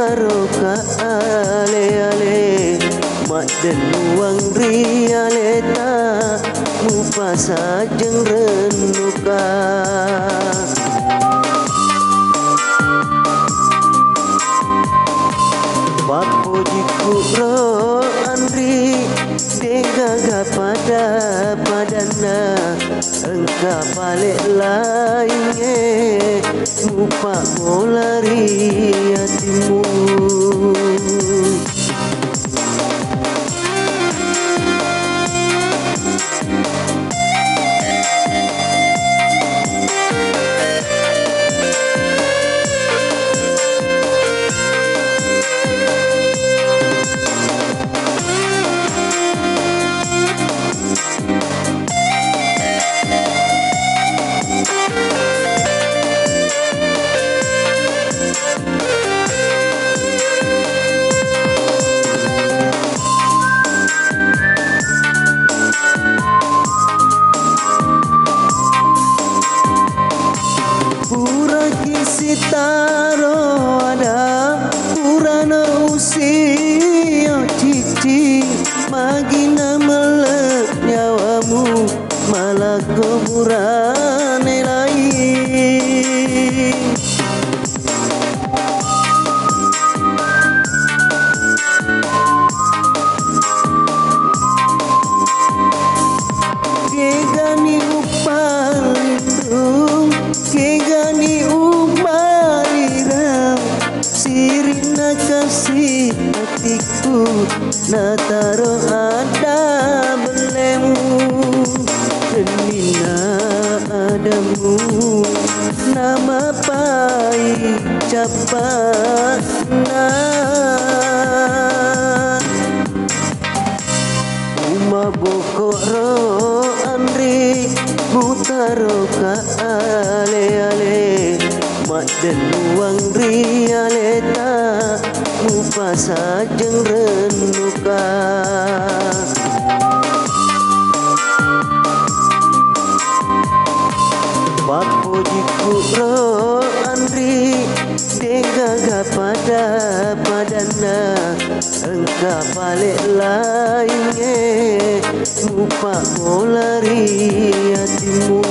mutaroka ale-ale mak den uang rialeta mupasa jeng renuka Papo jiku ro andri degaga pada padana engka balik lainnya mupa molari hatimu Sitaro ada purana usia cici magina melek nyawamu malah kuburan lain kegani upalindung kegani sirina kasih hatiku nataro ada belemu Renina adamu nama pai capana Uma bokok ro andri mutaroka ale-ale mak den uang rialeta mupasa jeng renuka Papo jiku ro andri degaga pada padana engka balik lainnya mupa molari hatimu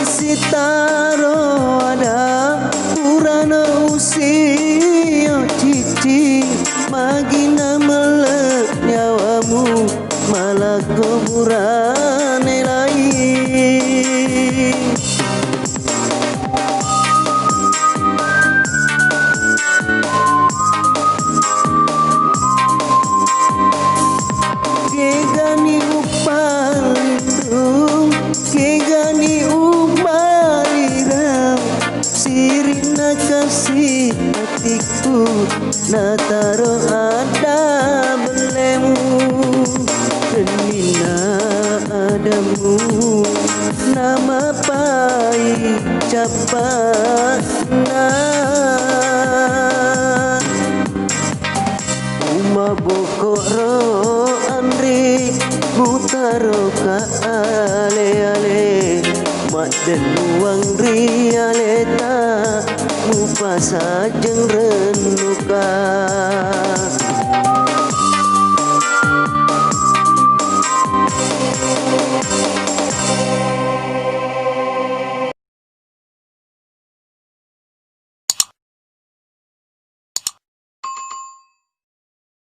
Sitaro ada purana usia cici magina melek nyawamu malah kuburan lain kegani upalindung kegani sirina kasih hatiku nataro ada belemu Renina adamu nama pai capana Uma bokok ro andri mutaroka ale-ale mak den uang rialeta mupasa jeng renuka